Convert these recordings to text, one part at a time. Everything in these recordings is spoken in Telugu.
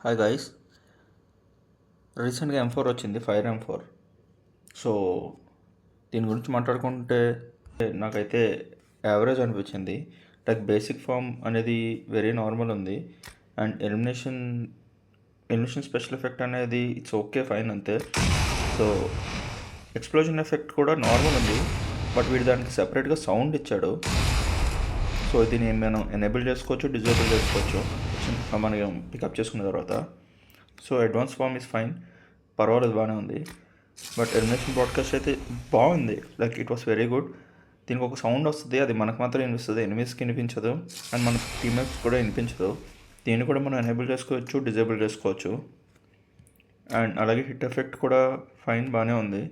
హాయ్ గైస్, రీసెంట్గా M4 వచ్చింది, ఫైర్ M4. సో దీని గురించి మాట్లాడుకుంటే నాకైతే యావరేజ్ అనిపించింది. లైక్ బేసిక్ ఫామ్ అనేది వెరీ నార్మల్ ఉంది, అండ్ ఎలిమినేషన్ స్పెషల్ ఎఫెక్ట్ అనేది ఇట్స్ ఓకే, ఫైన్ అంతే. సో ఎక్స్ప్లోజన్ ఎఫెక్ట్ కూడా నార్మల్ ఉంది, బట్ వీడు దానికి సెపరేట్గా సౌండ్ ఇచ్చాడు. సో దీన్ని మనం ఎనేబుల్ చేసుకోవచ్చు, డిజేబుల్ చేసుకోవచ్చు మనం పికప్ చేసుకున్న తర్వాత. So advance form is fine, పర్వాలేదు, బాగానే ఉంది. బట్ ఎలిమినేషన్ బ్రాడ్కాస్ట్ అయితే బాగుంది, like it was very good. దీనికి ఒక సౌండ్ వస్తుంది, అది మనకు మాత్రం వినిపిస్తుంది, ఎనిమీస్కి వినిపించదు, అండ్ మన టీమ్మేట్స్ కూడా వినిపించదు. దీన్ని కూడా మనం ఎనేబుల్ చేసుకోవచ్చు, డిజేబుల్ చేసుకోవచ్చు. అండ్ అలాగే హిట్ ఎఫెక్ట్ కూడా ఫైన్, బాగానే ఉంది.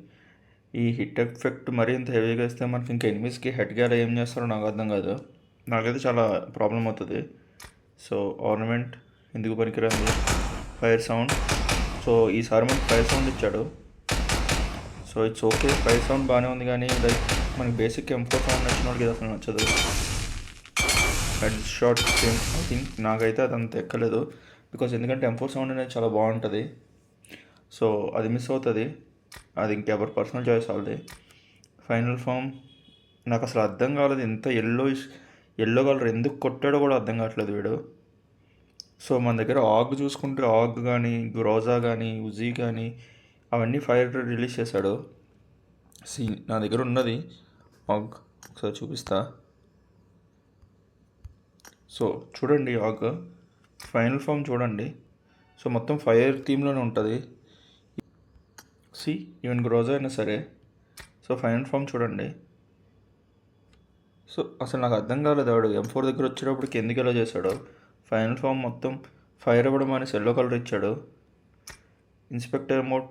ఈ హిట్ ఎఫెక్ట్ మరీ ఇంత హెవీగా ఇస్తే మనకి ఇంకా ఎనిమీస్కి హెడ్గా ఏం చేస్తారో నాకు అర్థం కాదు. నాకైతే చాలా ప్రాబ్లం అవుతుంది. సో ఆర్నమెంట్ ఎందుకు పనికిరాంది, ఫైర్ సౌండ్. సో ఈసారి మనకి ఫైర్ సౌండ్ ఇచ్చాడు, so it's okay. Fire sound బాగానే ఉంది, కానీ లైక్ మనకి బేసిక్ M4 సౌండ్ నచ్చిన వాళ్ళకి అసలు నచ్చదు. Head shot same, I think నాకైతే అది అంత ఎక్కలేదు, బికాజ్ ఎందుకంటే M4 సౌండ్ అనేది చాలా బాగుంటుంది. సో అది మిస్ అవుతుంది, అది ఇంకెవరి పర్సనల్ చాయిస్ వాళ్ళది. ఫైనల్ ఫామ్ నాకు అసలు అర్థం కాలేదు, ఎంత ఎల్లో కలర్ ఎందుకు కొట్టాడో కూడా అర్థం కావట్లేదు వీడు. సో మన దగ్గర ఆగ్ చూసుకుంటే ఆగ్ కానీ, గ్రోజా కానీ, ఉజీ కానీ అవన్నీ ఫైర్ రిలీజ్ చేశాడు. నా దగ్గర ఉన్నది ఆగ్, ఒకసారి చూపిస్తా. సో చూడండి ఆగ్ ఫైనల్ ఫామ్ చూడండి. సో మొత్తం ఫైర్ థీమ్లోనే ఉంటుంది. ఈవెన్ గ్రోజా అయినా సరే. సో ఫైనల్ ఫామ్ చూడండి. సో అసలు నాకు అర్థం కాలేదు, వాడు M4 దగ్గర వచ్చేటప్పటికి ఎందుకు ఎలా చేశాడో. ఫైనల్ ఫామ్ మొత్తం ఫైర్ అవ్వడం అనేసి ఎల్లో కలర్ ఇచ్చాడు. ఇన్స్పెక్టర్ మోడ్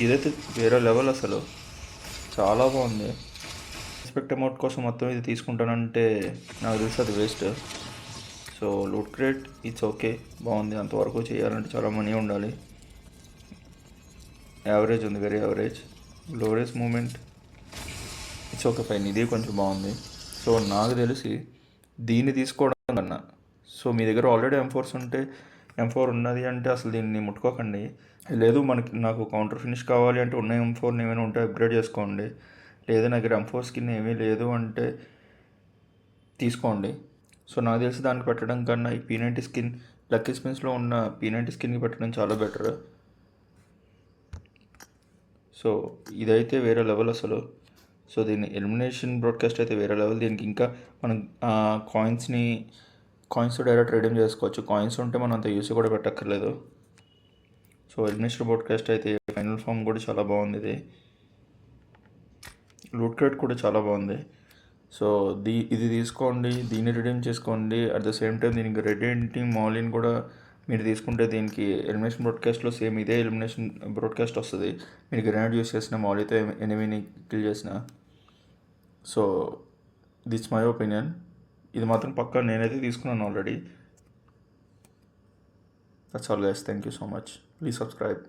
ఇదైతే వేరే లెవెల్, అసలు చాలా బాగుంది. ఇన్స్పెక్టర్ మోడ్ కోసం మొత్తం ఇది తీసుకుంటానంటే నాకు తెలిసి అది waste. So loot crate it's okay, బాగుంది. అంతవరకు చేయాలంటే చాలా మనీ ఉండాలి. యావరేజ్ ఉంది, వెరీ యావరేజ్. లోరేజ్ మూమెంట్ ఇట్స్ ఓకే, ఫైన్. ఇది కొంచెం బాగుంది. సో నాకు తెలిసి దీన్ని తీసుకోవడం కన్నా, సో మీ దగ్గర ఆల్రెడీ M4s ఉంటే, M4 ఉన్నది అంటే అసలు దీన్ని ముట్టుకోకండి. లేదు నాకు కౌంటర్ ఫినిష్ కావాలి అంటే ఉన్న M4 ఏమైనా ఉంటే అప్గ్రేడ్ చేసుకోండి. లేదా నా దగ్గర M4 స్కిన్ ఏమీ లేదు అంటే తీసుకోండి. సో నాకు తెలిసి దానికి పెట్టడం కన్నా ఈ P90 స్కిన్, లక్కీ స్పిన్స్లో ఉన్న P90 స్కిన్కి పెట్టడం చాలా బెటర్. సో ఇదైతే వేరే లెవెల్ అసలు. సో దీని ఎలిమినేషన్ బ్రాడ్కాస్ట్ అయితే వేరే లెవెల్. దీనికి ఇంకా మనం కాయిన్స్తో డైరెక్ట్ రిడీమ్ చేసుకోవచ్చు. కాయిన్స్ ఉంటే మనం అంత యూస్ కూడా పెట్టక్కర్లేదు. సో ఎలిమినేషన్ బ్రాడ్కాస్ట్ అయితే ఫైనల్ ఫామ్ కూడా చాలా బాగుంది. ఇది లూట్ క్రేట్ కూడా చాలా బాగుంది. సో ఇది తీసుకోండి, దీన్ని రిడీమ్ చేసుకోండి. అట్ ద సేమ్ టైం దీనికి రెడ్ ఎంటింగ్ మాలిన్ కూడా మీరు తీసుకుంటే దీనికి ఎలిమినేషన్ బ్రాడ్కాస్ట్లో సేమ్ ఇదే ఎలిమినేషన్ బ్రాడ్కాస్ట్ వస్తుంది. మీరు గ్రెనేడ్ యూస్ చేసిన మాలితో ఎనిమిని కిల్ చేసిన. So that's my opinion. ఇది మాత్రం పక్కా నేనైతే తీసుకున్నాను already. That's all guys, thank you so much. Please subscribe.